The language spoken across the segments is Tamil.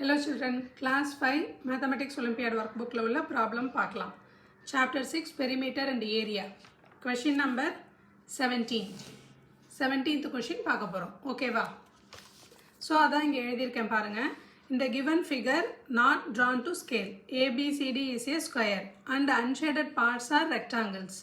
Hello children, class 5 mathematics olympiad workbook la ulla problem paakalam. Chapter 6 perimeter and area. Question number 17. 17th question paaka porom. Okay va? So adha inge ezhudirken parunga. In the given figure not drawn to scale, ABCD is a square and unshaded parts are rectangles.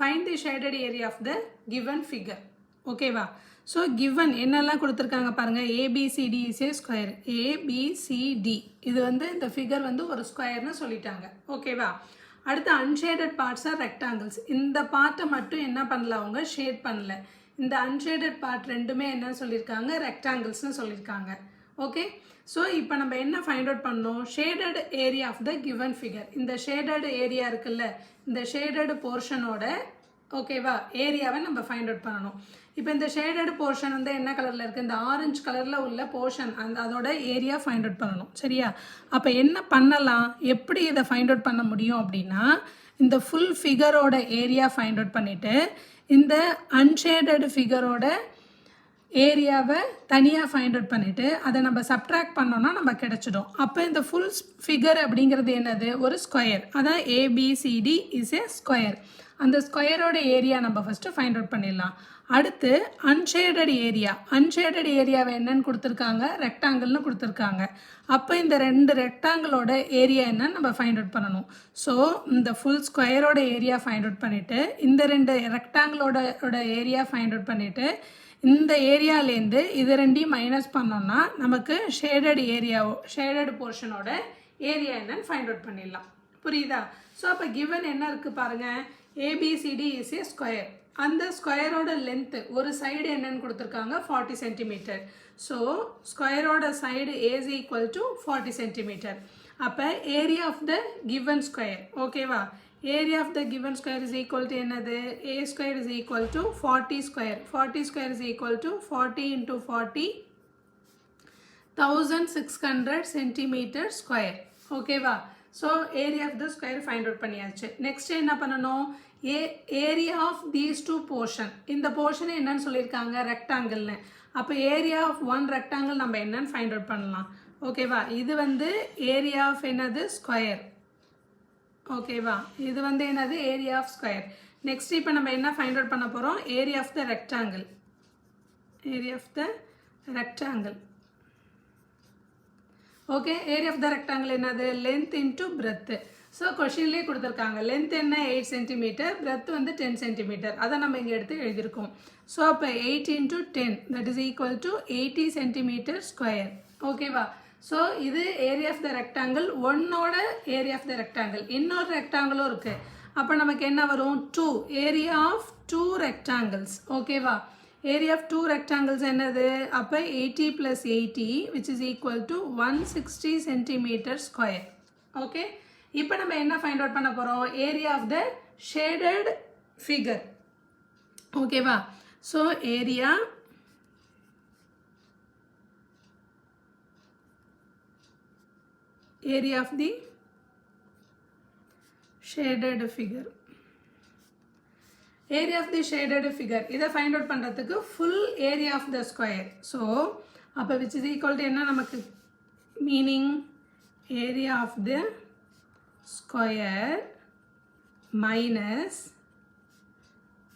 Find the shaded area of the given figure. Okay va? So given என்னெல்லாம் கொடுத்திருக்காங்க பாருங்க ABCD is a square. ABCD இது வந்து இந்த figure வந்து ஒரு ஸ்கொயர்னு சொல்லிட்டாங்க. ஓகேவா? அடுத்து unshaded parts are rectangles. இந்த பார்ட்டை மட்டும் என்ன பண்ணல அவங்க ஷேட் பண்ணல. இந்த unshaded part ரெண்டுமே என்ன சொல்லியிருக்காங்க rectangles-னு சொல்லியிருக்காங்க. ஓகே? ஸோ இப்போ நம்ம என்ன ஃபைண்ட் அவுட் பண்ணோம் shaded area of the given figure இந்த ஷேடட் ஏரியா இருக்குல்ல இந்த ஷேடட் போர்ஷனோட ஓகேவா ஏரியாவை நம்ம ஃபைண்ட் அவுட் பண்ணணும் இப்போ இந்த ஷேடட் போர்ஷன் வந்து என்ன கலரில் இருக்குது இந்த ஆரஞ்சு கலரில் உள்ள போர்ஷன் அதோட ஏரியா ஃபைண்ட் அவுட் பண்ணணும் சரியா அப்போ என்ன பண்ணலாம் எப்படி இதை ஃபைண்ட் அவுட் பண்ண முடியும் அப்படின்னா இந்த ஃபுல் ஃபிகரோட ஏரியா ஃபைண்ட் அவுட் பண்ணிவிட்டு இந்த அன்ஷேடட் ஃபிகரோட ஏரியாவை தனியாக ஃபைண்ட் அவுட் பண்ணிவிட்டு அதை நம்ம சப்ட்ராக்ட் பண்ணோன்னா நம்ம கிடச்சிடும் அப்போ இந்த ஃபுல் ஃபிகர் அப்படிங்கிறது என்னது ஒரு ஸ்கொயர் அதான் ABCD இஸ் ஏ ஸ்கொயர் அந்த ஸ்கொயரோட ஏரியா நம்ம ஃபஸ்ட்டு ஃபைண்ட் அவுட் பண்ணிடலாம் அடுத்து அன்ஷேடட் ஏரியாவை என்னன்னு கொடுத்துருக்காங்க ரெக்டாங்கிள்னு கொடுத்துருக்காங்க அப்போ இந்த ரெண்டு ரெக்டாங்கிளோட ஏரியா என்னன்னு நம்ம ஃபைண்ட் அவுட் பண்ணணும் ஸோ இந்த ஃபுல் ஸ்கொயரோட ஏரியா ஃபைண்ட் அவுட் பண்ணிவிட்டு இந்த ரெண்டு ரெக்டாங்கிளோட ஏரியா ஃபைண்ட் அவுட் பண்ணிவிட்டு இந்த ஏரியாலேருந்து இது ரெண்டையும் மைனஸ் பண்ணோம்னா நமக்கு ஷேடட் போர்ஷனோட ஏரியா என்னன்னு ஃபைண்ட் அவுட் பண்ணிடலாம் புரியுதா ஸோ அப்போ கிவன் என்ன இருக்குது பாருங்கள் ABCD இஸ் ஏ ஸ்கொயர் அந்த ஸ்கொயரோட லென்த்து ஒரு சைடு என்னன்னு கொடுத்துருக்காங்க 40 சென்டிமீட்டர் ஸோ ஸ்கொயரோட side as equal to 40 centimetre அப்போ area of the given square ஓகேவா area of the given square is equal to என்னது a square is equal to 40 square is equal to 40 into 40 1600 centimeter square ஓகேவா so area of the square find out பண்ணியாச்சு next என்ன பண்ணணும் area of these two portion இந்த portion என்னன்னு சொல்லியிருக்காங்க rectangle அப்போ area of one rectangle நம்ம என்னன்னு find out பண்ணலாம் ஓகேவா இது வந்து area of என்னது square ஓகேவா இது வந்து என்னது ஏரியா ஆஃப் ஸ்கொயர் நெக்ஸ்ட் இப்போ நம்ம என்ன ஃபைண்ட் அவுட் பண்ண போகிறோம் area of the rectangle okay area of the rectangle என்னது லென்த் இன்ட்டு பிரெத்து ஸோ கொஷின்லேயே கொடுத்துருக்காங்க லென்த் என்ன 8 சென்டிமீட்டர் பிரெத் வந்து 10 சென்டிமீட்டர் அதை நம்ம இங்கே எடுத்து எழுதியிருக்கோம் ஸோ அப்போ 8 into 10 that is equal to 80 centimetre square ஓகேவா ஸோ இது ஏரியா ஆஃப் த ரெக்டாங்கிள் ஒன்னோட ஏரியா ஆஃப் த ரெக்டாங்கிள் இன்னொரு ரெக்டாங்கிளும் இருக்குது அப்போ நமக்கு என்ன வரும் 2 ஏரியா ஆஃப் 2 ரெக்டாங்கிள்ஸ் ஓகேவா ஏரியா ஆஃப் 2 ரெக்டாங்கிள்ஸ் என்னது அப்போ 80 + 80 which is equal to 160 centimetre square okay இப்போ நம்ம என்ன ஃபைண்ட் அவுட் பண்ண போகிறோம் area of the shaded figure ஓகேவா so area of the shaded figure இதை ஃபைண்ட் அவுட் பண்ணுறதுக்கு full area of the square so அப்போ விச் இஸ் ஈக்குவல் டு என்ன நமக்கு meaning area of the square minus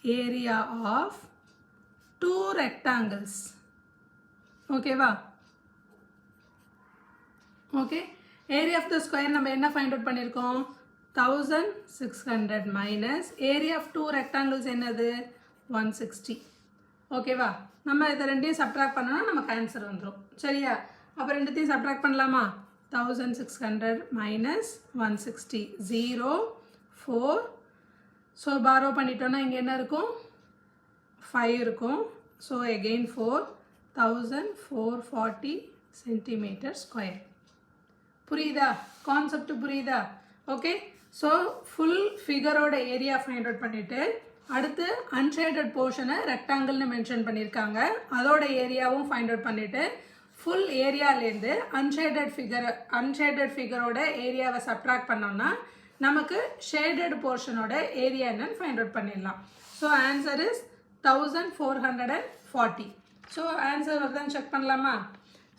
area of 2 rectangles ஓகேவா okay area of the square நம்ம என்ன ஃபைண்ட் அவுட் பண்ணியிருக்கோம் 1600 மைனஸ் ஏரியா ஆஃப் 2 ரெக்டாங்கிள்ஸ் என்னது 160 ஓகேவா நம்ம இதை ரெண்டையும் சப்ட்ராக்ட் பண்ணோன்னா நமக்கு ஆன்சர் வந்துடும் சரியா அப்போ ரெண்டுத்தையும் சப்ட்ராக்ட் பண்ணலாமா 1600 மைனஸ் 160 0 4 ஸோ பாரோ பண்ணிட்டோன்னா இங்கே என்ன இருக்கும் 5 இருக்கும் ஸோ அகெயின் 440 சென்டிமீட்டர் ஸ்கொயர் புரியுதா கான்செப்ட் புரியுதா ஓகே ஸோ ஃபுல் ஃபிகரோட ஏரியா ஃபைண்ட் அவுட் பண்ணிவிட்டு அடுத்து அன்ஷேடட் போர்ஷனை ரெக்டாங்கிள்னு மென்ஷன் பண்ணியிருக்காங்க அதோட ஏரியாவும் ஃபைண்ட் அவுட் பண்ணிவிட்டு ஃபுல் ஏரியாலேருந்து அன்ஷேடட் ஃபிகரோட ஏரியாவை சப்ட்ராக்ட் பண்ணோம்னா நமக்கு ஷேடட் போர்ஷனோட ஏரியா என்னன்னு ஃபைண்ட் அவுட் பண்ணிடலாம் so answer is 1440 so answer வருதான்னு செக் பண்ணலாமா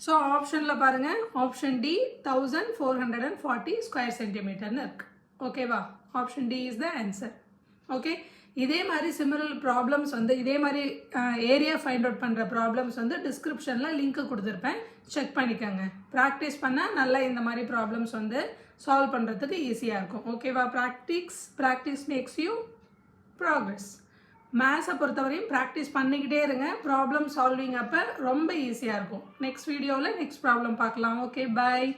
ஸோ ஆப்ஷனில் பாருங்கள், ஆப்ஷன் டி 1440 ஸ்கொயர் சென்டிமீட்டர்னு இருக்குது. ஓகேவா? Option D is the answer. Okay, இதே மாதிரி சிமிலர் ப்ராப்ளம்ஸ் வந்து இதே மாதிரி ஏரியா ஃபைண்ட் அவுட் பண்ணுற ப்ராப்ளம்ஸ் வந்து டிஸ்கிரிப்ஷனில் லிங்க்கு கொடுத்துருப்பேன், செக் பண்ணிக்கோங்க. ப்ராக்டிஸ் பண்ணால் நல்லா இந்த மாதிரி ப்ராப்ளம்ஸ் வந்து சால்வ் பண்ணுறதுக்கு ஈஸியாக இருக்கும். ஓகேவா? Practice makes you progress. மேத்ஸை பொறுத்தவரையும் ப்ராக்டிஸ் பண்ணிக்கிட்டே இருங்க. ப்ராப்ளம் சால்விங் அப்போ ரொம்ப ஈஸியாக இருக்கும். நெக்ஸ்ட் வீடியோவில் நெக்ஸ்ட் ப்ராப்ளம் பார்க்கலாம். ஓகே, பாய்.